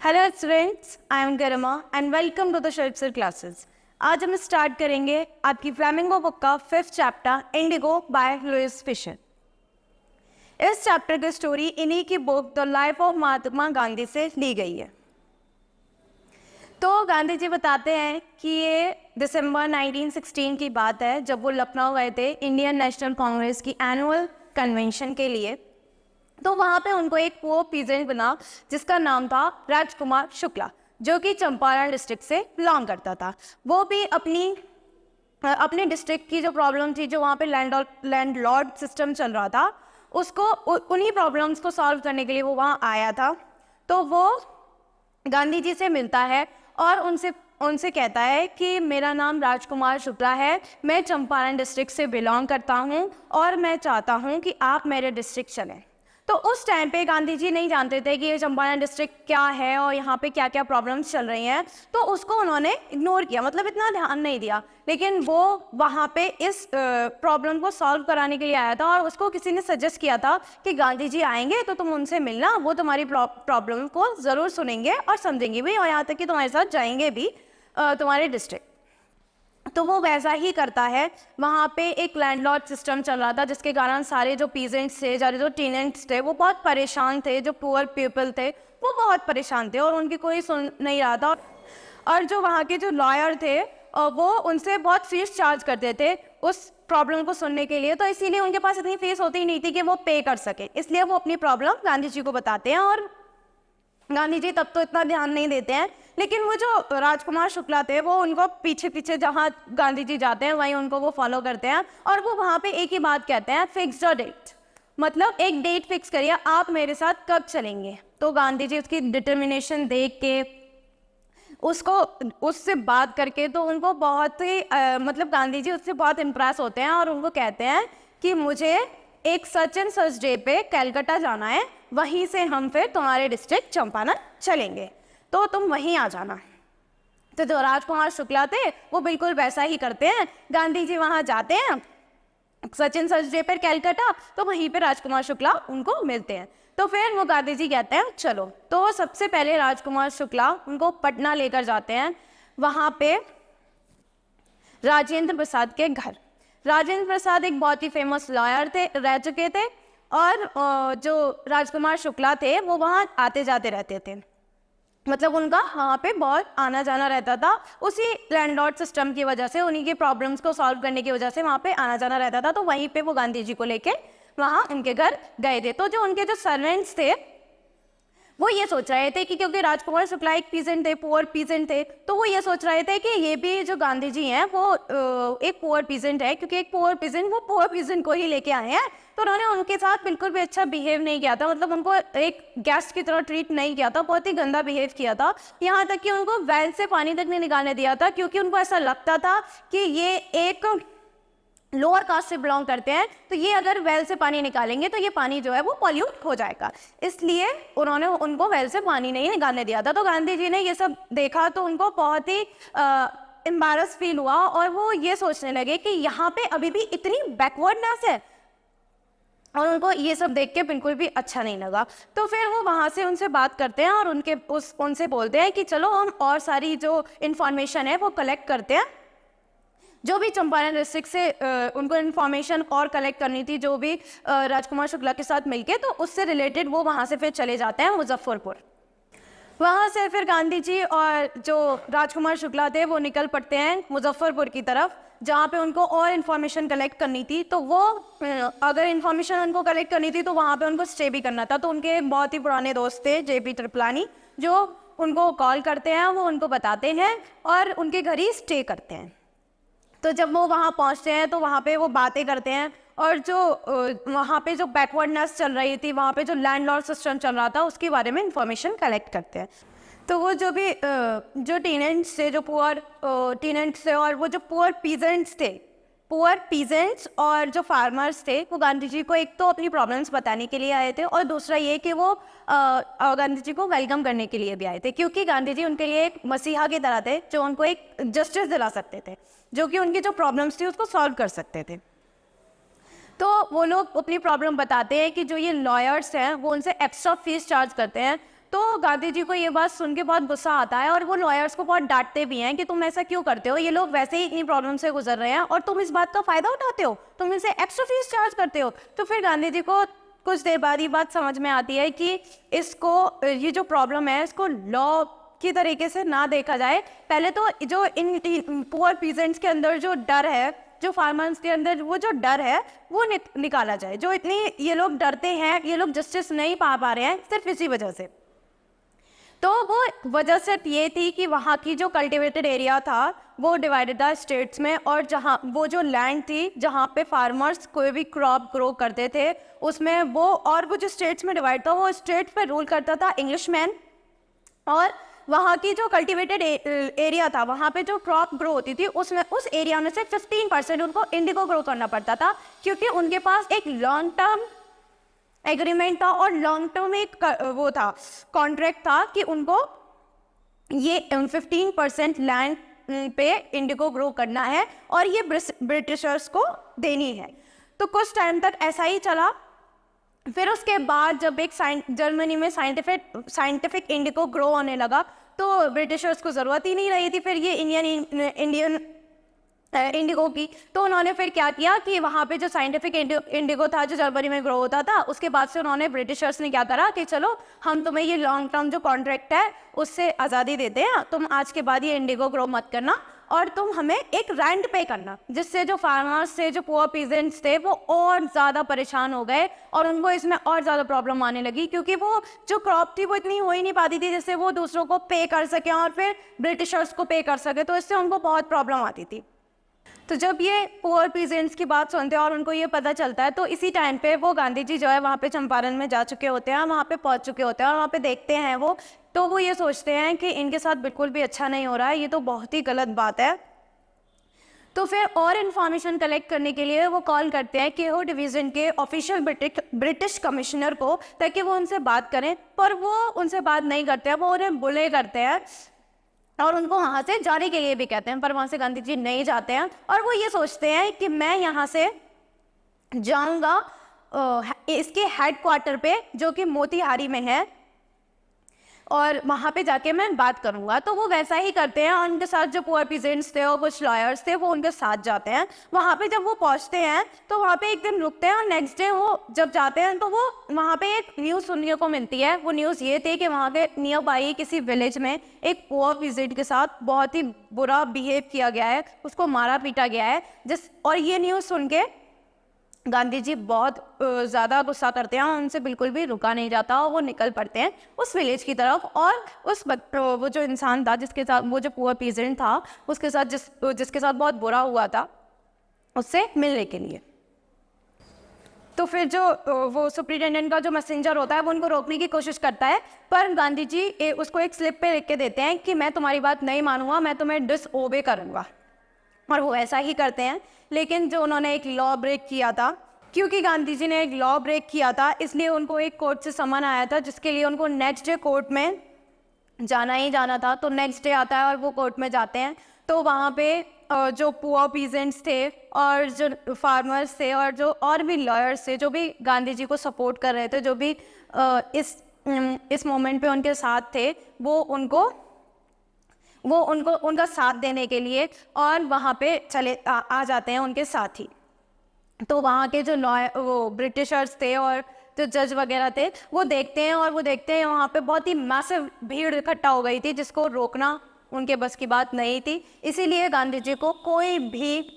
Hello students, I am Garima and welcome to the Shakespeare classes. आज हम start करेंगे आपकी फ्लेमिंगो बुक का 5th chapter Indigo by Louis Fischer. इस chapter की स्टोरी इन्हीं की book the life of Mahatma Gandhi से ली गई है। तो गांधी जी बताते हैं कि ये दिसंबर 1916 की बात है, जब वो लखनऊ गए थे इंडियन नेशनल कांग्रेस की एनुअल कन्वेंशन के लिए। तो वहाँ पे उनको एक पुअर पीजेंट बना जिसका नाम था राजकुमार शुक्ला, जो कि चंपारण डिस्ट्रिक्ट से बिलोंग करता था। वो भी अपनी डिस्ट्रिक्ट की जो प्रॉब्लम थी, जो वहाँ पे लैंडलॉर्ड सिस्टम चल रहा था, उसको उन्हीं प्रॉब्लम्स को सॉल्व करने के लिए वो वहाँ आया था। तो वो गांधी जी से मिलता है और उनसे कहता है कि मेरा नाम राजकुमार शुक्ला है, मैं चंपारण डिस्ट्रिक्ट से बिलोंग करता हूँ और मैं चाहता हूँ कि आप मेरे डिस्ट्रिक्ट चलें। तो उस टाइम पे गांधी जी नहीं जानते थे कि ये चंपारण डिस्ट्रिक्ट क्या है और यहाँ पे क्या क्या प्रॉब्लम्स चल रही हैं, तो उसको उन्होंने इग्नोर किया, मतलब इतना ध्यान नहीं दिया। लेकिन वो वहाँ पे इस प्रॉब्लम को सॉल्व कराने के लिए आया था और उसको किसी ने सजेस्ट किया था कि गांधी जी आएंगे तो तुम उनसे मिलना, वो तुम्हारी प्रॉब्लम को ज़रूर सुनेंगे और समझेंगे भी, और यहाँ तक कि तुम्हारे साथ जाएंगे भी तुम्हारे डिस्ट्रिक्ट। तो वो वैसा ही करता है। वहाँ पे एक लैंडलॉर्ड सिस्टम चल रहा था, जिसके कारण सारे जो पीजेंट्स थे, जो टेनेंट्स थे, वो बहुत परेशान थे। जो पुअर पीपल थे वो बहुत परेशान थे और उनकी कोई सुन नहीं रहा था। और जो वहाँ के जो लॉयर थे वो उनसे बहुत फीस चार्ज करते थे उस प्रॉब्लम को सुनने के लिए। तो इसीलिए उनके पास इतनी फीस होती नहीं थी कि वो पे कर सके, इसलिए वो अपनी प्रॉब्लम गांधी जी को बताते हैं। और गांधी जी तब तो इतना ध्यान नहीं देते हैं, लेकिन वो जो राजकुमार शुक्ला थे वो उनको पीछे पीछे जहाँ गांधी जी जाते हैं वहीं उनको वो फॉलो करते हैं। और वो वहाँ पे एक ही बात कहते हैं, फिक्स द डेट, मतलब एक डेट फिक्स करिए, आप मेरे साथ कब चलेंगे। तो गांधी जी उसकी डिटर्मिनेशन देख के, उससे बात करके, तो उनको बहुत ही मतलब गांधी जी उससे बहुत इम्प्रेस होते हैं और उनको कहते हैं कि मुझे एक सच एंड सच डे पे कलकत्ता जाना है, वहीं से हम फिर तुम्हारे डिस्ट्रिक्ट चंपारण चलेंगे, तो तुम वहीं आ जाना। तो जो राजकुमार शुक्ला थे वो बिल्कुल वैसा ही करते हैं। गांधी जी वहाँ जाते हैं सच एंड सच डे पर कलकत्ता, तो वहीं पे राजकुमार शुक्ला उनको मिलते हैं। तो फिर वो गांधी जी कहते हैं चलो। तो सबसे पहले राजकुमार शुक्ला उनको पटना लेकर जाते हैं, वहाँ पे राजेंद्र प्रसाद के घर। राजेंद्र प्रसाद एक बहुत ही फेमस लॉयर रह चुके थे, और जो राजकुमार शुक्ला थे वो वहाँ आते जाते रहते थे, मतलब उनका वहाँ पे बहुत आना जाना रहता था। उसी लैंडलॉर्ड सिस्टम की वजह से, उन्हीं के प्रॉब्लम्स को सॉल्व करने की वजह से वहाँ पे आना जाना रहता था। तो वहीं पे वो गांधी जी को लेके वहाँ उनके घर गए थे। तो जो उनके जो सर्वेंट्स थे वो ये सोच रहे थे कि क्योंकि राजकुमार शुक्ला एक पीजेंट थे, पुअर पीजेंट थे, तो वो ये सोच रहे थे कि ये भी जो गांधी जी हैं वो एक पुअर पीजेंट है, क्योंकि एक पुअर पीजेंट वो पुअर पीजेंट को ही लेके आए हैं। तो उन्होंने उनके साथ बिल्कुल भी अच्छा बिहेव नहीं किया था, मतलब उनको एक गेस्ट की तरह ट्रीट नहीं किया था, बहुत ही गंदा बिहेव किया था। यहाँ तक कि उनको वेल से पानी तक नहीं निकालने दिया था, क्योंकि उनको ऐसा लगता था कि ये एक लोअर कास्ट से बिलोंग करते हैं, तो ये अगर वेल से पानी निकालेंगे तो ये पानी जो है वो पॉल्यूट हो जाएगा, इसलिए उन्होंने उनको वेल से पानी नहीं निकालने दिया था। तो गांधी जी ने ये सब देखा तो उनको बहुत ही एम्बैरस फील हुआ, और वो ये सोचने लगे कि यहाँ पे अभी भी इतनी बैकवर्डनेस है, और उनको ये सब देख के बिल्कुल भी अच्छा नहीं लगा। तो फिर वो वहाँ से उनसे बात करते हैं और उनसे बोलते हैं कि चलो हम और सारी जो इन्फॉर्मेशन है वो कलेक्ट करते हैं। जो भी चंपारण डिस्ट्रिक्ट से उनको इन्फॉर्मेशन और कलेक्ट करनी थी, जो भी राजकुमार शुक्ला के साथ मिलके, तो उससे रिलेटेड वो वहाँ से फिर चले जाते हैं मुजफ्फरपुर। वहाँ से फिर गांधी जी और जो राजकुमार शुक्ला थे वो निकल पड़ते हैं मुजफ्फरपुर की तरफ, जहाँ पे उनको और इन्फॉर्मेशन कलेक्ट करनी थी। तो वो अगर इन्फॉर्मेशन उनको कलेक्ट करनी थी तो वहाँ पे उनको स्टे भी करना था। तो उनके बहुत ही पुराने दोस्त थे JP कृपलानी, जो उनको कॉल करते हैं, वो उनको बताते हैं और उनके घर ही स्टे करते हैं। तो जब वो वहाँ पहुँचते हैं तो वहाँ पे वो बातें करते हैं, और जो वहाँ पे जो बैकवर्डनेस चल रही थी, वहाँ पे जो लैंडलॉर्ड सिस्टम चल रहा था, उसके बारे में इंफॉर्मेशन कलेक्ट करते हैं। तो वो जो भी जो टेनेंट्स थे, जो पुअर टेनेंट्स थे, और वो जो पुअर पीजेंट्स और जो फार्मर्स थे, वो गांधी जी को एक तो अपनी प्रॉब्लम्स बताने के लिए आए थे, और दूसरा ये कि वो गांधी जी को वेलकम करने के लिए भी आए थे, क्योंकि गांधी जी उनके लिए एक मसीहा की तरह थे, जो उनको एक जस्टिस दिला सकते थे, जो कि उनकी जो प्रॉब्लम्स थी उसको सॉल्व कर सकते थे। तो वो लोग अपनी प्रॉब्लम बताते हैं कि जो ये लॉयर्स हैं वो उनसे एक्स्ट्रा फीस चार्ज करते हैं तो गांधी जी को ये बात सुन के बहुत गुस्सा आता है और वो लॉयर्स को बहुत डांटते भी हैं कि तुम ऐसा क्यों करते हो, ये लोग वैसे ही इतनी प्रॉब्लम से गुजर रहे हैं और तुम इस बात का फ़ायदा उठाते हो, तुम इनसे एक्स्ट्रा फीस चार्ज करते हो। तो फिर गांधी जी को कुछ देर बाद ये बात समझ में आती है कि इसको, ये जो प्रॉब्लम है इसको लॉ की तरीके से ना देखा जाए। पहले तो जो इन पुअर पीजेंट्स के अंदर जो डर है, जो फार्मर्स के अंदर वो जो डर है वो निकाला जाए। जो इतनी ये लोग डरते हैं, ये लोग जस्टिस नहीं पा रहे हैं सिर्फ इसी वजह से। तो वो वजह सिर्फ ये थी कि वहाँ की जो कल्टिवेटेड एरिया था वो डिवाइडेड था स्टेट्स में, और जहाँ वो जो लैंड थी जहाँ पे फार्मर्स कोई भी क्रॉप ग्रो करते थे उसमें वो, और वो जो स्टेट्स में डिवाइड था वो स्टेट्स पे रूल करता था इंग्लिशमैन, और वहाँ की जो कल्टिवेटेड एरिया था वहाँ पे जो क्रॉप ग्रो होती थी उसमें उस एरिया में से 15% उनको इंडिगो ग्रो करना पड़ता था, क्योंकि उनके पास एक लॉन्ग टर्म एग्रीमेंट था और लॉन्ग टर्म एक वो था, कॉन्ट्रैक्ट था कि उनको ये 15% लैंड पे इंडिगो ग्रो करना है और ये ब्रिटिशर्स को देनी है। तो कुछ टाइम तक ऐसा ही चला। फिर उसके बाद जब एक जर्मनी में साइंटिफिक इंडिगो ग्रो होने लगा तो ब्रिटिशर्स को ज़रूरत ही नहीं रही थी फिर ये इंडियन इंडिगो की। तो उन्होंने फिर क्या किया कि वहाँ पे जो साइंटिफिक इंडिगो था जो जर्मनी में ग्रो होता था, उसके बाद से उन्होंने, ब्रिटिशर्स ने क्या करा कि चलो हम तुम्हें ये लॉन्ग टर्म जो कॉन्ट्रैक्ट है उससे आज़ादी देते हैं, तुम आज के बाद ये इंडिगो ग्रो मत करना और तुम हमें एक रेंट पे करना। जिससे जो फार्मर्स थे, जो पुअर पीजेंट्स थे, वो और ज़्यादा परेशान हो गए और उनको इसमें और ज़्यादा प्रॉब्लम आने लगी, क्योंकि वो जो क्रॉप थी वो इतनी हो ही नहीं पाती थी जिससे वो दूसरों को पे कर सकें और फिर ब्रिटिशर्स को पे कर सके, तो इससे उनको बहुत प्रॉब्लम आती थी। तो जब ये पुअर पीजेंट्स की बात सुनते हैं और उनको ये पता चलता है, तो इसी टाइम पे वो गांधी जी जो है वहाँ पे चंपारण में जा चुके होते हैं, वहाँ पे पहुँच चुके होते हैं और वहाँ पे देखते हैं वो, तो वो ये सोचते हैं कि इनके साथ बिल्कुल भी अच्छा नहीं हो रहा है, ये तो बहुत ही गलत बात है। तो फिर और इन्फॉर्मेशन कलेक्ट करने के लिए वो कॉल करते हैं केहो डिवीज़न के ऑफिशियल ब्रिटिश कमिश्नर को, ताकि वो उनसे बात करें, पर वो उनसे बात नहीं करते हैं, वो उन्हें बुले करते हैं और उनको वहाँ से जाने के लिए भी कहते हैं, पर वहाँ से गांधी जी नहीं जाते हैं। और वो ये सोचते हैं कि मैं यहाँ से जाऊँगा इसके हेडक्वार्टर पे जो कि मोतीहारी में है, और वहाँ पे जाके मैं बात करूँगा। तो वो वैसा ही करते हैं और उनके साथ जो पुअर पीजेंट्स थे और कुछ लॉयर्स थे वो उनके साथ जाते हैं। वहाँ पे जब वो पहुँचते हैं तो वहाँ पे एक दिन रुकते हैं और नेक्स्ट डे वो जब जाते हैं तो वो वहाँ पे एक न्यूज़ सुनने को मिलती है। वो न्यूज़ ये थी कि वहाँ के नियर बाई किसी विलेज में एक पुअर पीजेंट के साथ बहुत ही बुरा बिहेव किया गया है, उसको मारा पीटा गया है। और ये न्यूज़ सुन के गांधी जी बहुत ज़्यादा गुस्सा करते हैं और उनसे बिल्कुल भी रुका नहीं जाता और वो निकल पड़ते हैं उस विलेज की तरफ और उस वो जो इंसान था जिसके साथ, वो जो पुअर पीजेंट था उसके साथ जिसके साथ बहुत बुरा हुआ था, उससे मिलने के लिए। तो फिर जो वो सुप्रिटेंडेंट का जो मैसेंजर होता है वो उनको रोकने की कोशिश करता है, पर गांधी जी उसको एक स्लिप पे लिख के देते हैं कि मैं तुम्हारी बात नहीं मानूंगा, मैं तुम्हें डिसओबे करूँगा। और वो ऐसा ही करते हैं। लेकिन जो उन्होंने एक लॉ ब्रेक किया था, क्योंकि गांधी जी ने एक लॉ ब्रेक किया था, इसलिए उनको एक कोर्ट से समन आया था जिसके लिए उनको नेक्स्ट डे कोर्ट में जाना ही जाना था। तो नेक्स्ट डे आता है और वो कोर्ट में जाते हैं। तो वहाँ पे जो पुअर पीजेंट्स थे और जो फार्मर्स थे और जो और भी लॉयर्स थे जो भी गांधी जी को सपोर्ट कर रहे थे, जो भी इस मोमेंट पे उनके साथ थे, वो उनको उनका साथ देने के लिए और वहाँ पे आ जाते हैं उनके साथ ही। तो वहाँ के जो वो ब्रिटिशर्स थे और जो जज वगैरह थे वो देखते हैं वहाँ पे बहुत ही मैसिव भीड़ इकट्ठा हो गई थी जिसको रोकना उनके बस की बात नहीं थी। इसीलिए गांधी जी को कोई भी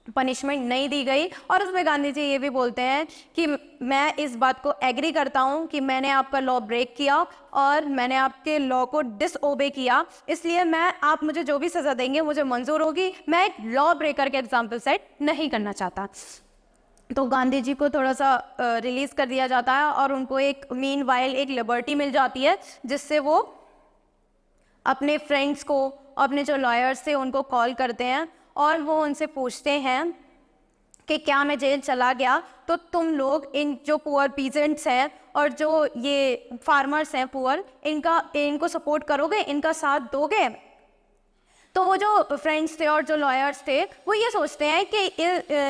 पनिशमेंट नहीं दी गई। और उसमें गांधी जी ये भी बोलते हैं कि मैं इस बात को एग्री करता हूँ कि मैंने आपका लॉ ब्रेक किया और मैंने आपके लॉ को डिसओबे किया, इसलिए आप मुझे जो भी सज़ा देंगे मुझे मंजूर होगी। मैं एक लॉ ब्रेकर के एग्जाम्पल सेट नहीं करना चाहता। तो गांधी जी को थोड़ा सा रिलीज़ कर दिया जाता है और उनको एक मीनवाइल एक लिबर्टी मिल जाती है, जिससे वो अपने फ्रेंड्स को, अपने जो लॉयर्स थे उनको कॉल करते हैं और वो उनसे पूछते हैं कि क्या मैं जेल चला गया तो तुम लोग इन जो पुअर पीजेंट्स हैं और जो ये फार्मर्स हैं पुअर, इनको सपोर्ट करोगे, इनका साथ दोगे। तो वो जो फ्रेंड्स थे और जो लॉयर्स थे वो ये सोचते हैं कि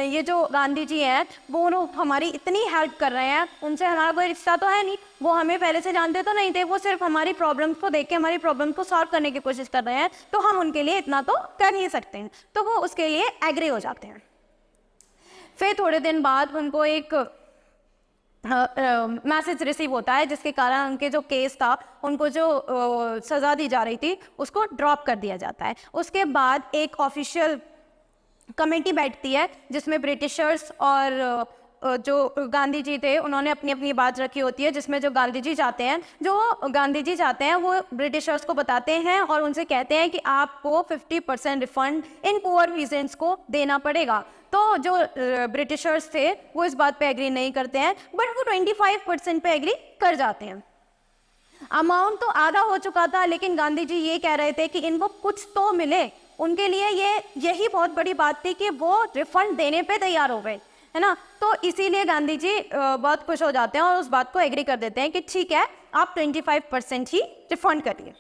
ये जो गांधी जी हैं वो हमारी इतनी हेल्प कर रहे हैं, उनसे हमारा कोई रिश्ता तो है नहीं, वो हमें पहले से जानते तो नहीं थे, वो सिर्फ हमारी प्रॉब्लम्स को देख के हमारी प्रॉब्लम्स को सॉल्व करने की कोशिश कर रहे हैं, तो हम उनके लिए इतना तो कर ही सकते हैं। तो वो उसके लिए एग्री हो जाते हैं। फिर थोड़े दिन बाद उनको एक मैसेज रिसीव होता है जिसके कारण उनके जो केस था, उनको जो सज़ा दी जा रही थी उसको ड्रॉप कर दिया जाता है। उसके बाद एक ऑफिशियल कमेटी बैठती है जिसमें ब्रिटिशर्स और जो गांधी जी थे उन्होंने अपनी अपनी बात रखी होती है, जिसमें जो गांधी जी चाहते हैं वो ब्रिटिशर्स को बताते हैं और उनसे कहते हैं कि आपको 50% रिफंड इन पुअर पीसेंट्स को देना पड़ेगा। तो जो ब्रिटिशर्स थे वो इस बात पे एग्री नहीं करते हैं, बट वो 25% पे एग्री कर जाते हैं। अमाउंट तो आधा हो चुका था, लेकिन गांधी जी ये कह रहे थे कि इनको कुछ तो मिले। उनके लिए यही बहुत बड़ी बात थी कि वो रिफंड देने पे तैयार हो गए, है ना। तो इसीलिए गांधी जी बहुत खुश हो जाते हैं और उस बात को एग्री कर देते हैं कि ठीक है, आप 25% ही रिफंड करिए।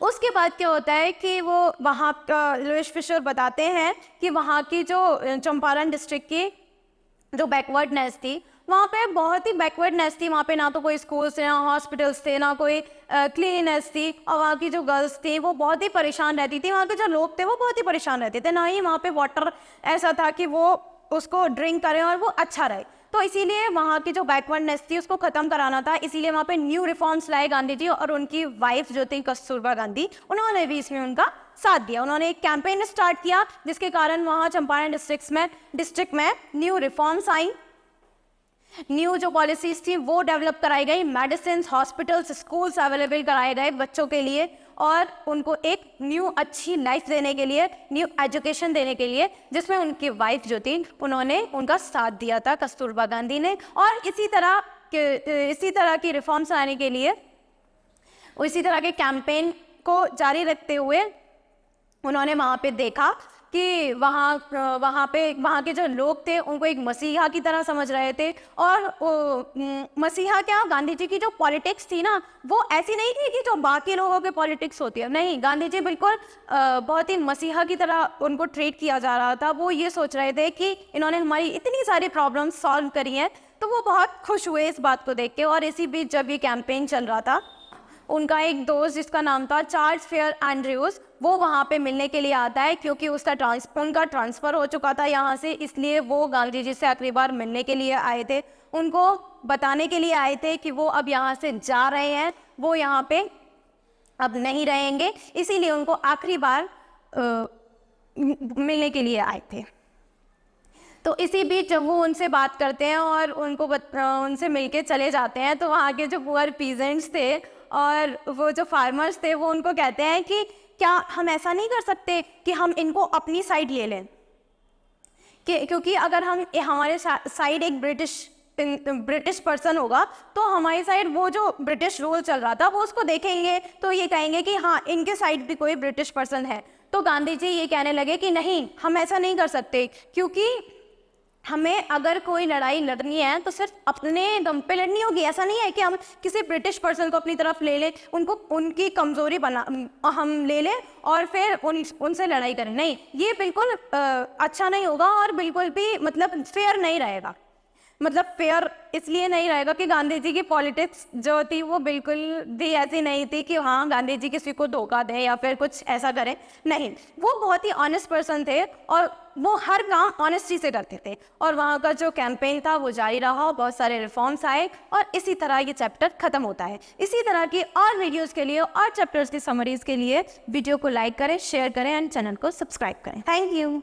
उसके बाद क्या होता है कि वो वहाँ लुईस फिशर बताते हैं कि वहाँ की जो चंपारण डिस्ट्रिक्ट की जो बैकवर्डनेस थी, वहाँ पे बहुत ही बैकवर्डनेस थी। वहाँ पे ना तो कोई स्कूल्स थे, ना हॉस्पिटल्स थे, ना कोई क्लीननेस थी, और वहाँ की जो गर्ल्स थी वो बहुत ही परेशान रहती थी। वहाँ के जो लोग थे वो बहुत ही परेशान रहते थे, ना ही वहाँ पे वाटर ऐसा था कि वो उसको ड्रिंक करें और वो अच्छा रहे। तो इसीलिए वहाँ की जो बैकवर्डनेस थी उसको ख़त्म कराना था, इसीलिए वहाँ पे न्यू रिफॉर्म्स लाए गांधी जी, और उनकी वाइफ जो थी कस्तूरबा गांधी, उन्होंने भी इसमें उनका साथ दिया। उन्होंने एक कैंपेन स्टार्ट किया जिसके कारण वहाँ चंपारण डिस्ट्रिक्ट में न्यू रिफॉर्म्स आई, न्यू जो पॉलिसीज थी वो डेवलप कराई गई, मेडिसिन, हॉस्पिटल्स, स्कूल्स अवेलेबल कराए गए बच्चों के लिए, और उनको एक न्यू अच्छी लाइफ देने के लिए, न्यू एजुकेशन देने के लिए, जिसमें उनकी वाइफ जो थी उन्होंने उनका साथ दिया था, कस्तूरबा गांधी ने। और इसी तरह की रिफॉर्म्स लाने के लिए, इसी तरह के कैंपेन को जारी रखते हुए उन्होंने वहाँ पे देखा कि वहाँ के जो लोग थे उनको एक मसीहा की तरह समझ रहे थे। और मसीहा क्या, गांधी जी की जो पॉलिटिक्स थी ना वो ऐसी नहीं थी कि जो बाकी लोगों की पॉलिटिक्स होती है, नहीं, गांधी जी बिल्कुल बहुत ही मसीहा की तरह उनको ट्रीट किया जा रहा था। वो ये सोच रहे थे कि इन्होंने हमारी इतनी सारी प्रॉब्लम्स सॉल्व करी हैं, तो वो बहुत खुश हुए इस बात को देख के। और इसी बीच जब ये कैंपेन चल रहा था, उनका एक दोस्त जिसका नाम था चार्ल्स फेयर एंड्रयूज, वो वहाँ पे मिलने के लिए आता है, क्योंकि उनका ट्रांसफ़र हो चुका था यहाँ से, इसलिए वो गांधी जी से आखिरी बार मिलने के लिए आए थे, उनको बताने के लिए आए थे कि वो अब यहाँ से जा रहे हैं, वो यहाँ पे अब नहीं रहेंगे, इसीलिए उनको आखिरी बार मिलने के लिए आए थे। तो इसी बीच जब वो उनसे बात करते हैं और उनसे मिलके चले जाते हैं, तो वहाँ के जो पुअर पीजेंट्स थे और वो जो फार्मर्स थे वो उनको कहते हैं कि क्या हम ऐसा नहीं कर सकते कि हम इनको अपनी साइड ले लें, क्योंकि अगर हमारे साइड एक ब्रिटिश पर्सन होगा तो हमारी साइड वो जो ब्रिटिश रूल चल रहा था वो उसको देखेंगे, तो ये कहेंगे कि हाँ, इनके साइड भी कोई ब्रिटिश पर्सन है। तो गांधी जी ये कहने लगे कि नहीं, हम ऐसा नहीं कर सकते, क्योंकि हमें अगर कोई लड़ाई लड़नी है तो सिर्फ अपने दम पे लड़नी होगी। ऐसा नहीं है कि हम किसी ब्रिटिश पर्सन को अपनी तरफ ले लें, उनकी कमज़ोरी हम ले लें और फिर उनसे लड़ाई करें। नहीं, ये बिल्कुल अच्छा नहीं होगा और बिल्कुल भी मतलब फेयर नहीं रहेगा। मतलब फेयर इसलिए नहीं रहेगा कि गांधी जी की पॉलिटिक्स जो थी वो बिल्कुल भी ऐसी नहीं थी कि हाँ, गांधी जी किसी को धोखा दें या फिर कुछ ऐसा करें। नहीं, वो बहुत ही ऑनेस्ट पर्सन थे और वो हर काम ऑनेस्टी से करते थे। और वहाँ का जो कैंपेन था वो जारी रहा, बहुत सारे रिफॉर्म्स आए और इसी तरह ये चैप्टर खत्म होता है। इसी तरह की और वीडियोज़ के लिए और चैप्टर्स की समरीज़ के लिए वीडियो को लाइक करें, शेयर करें एंड चैनल को सब्सक्राइब करें। Thank you.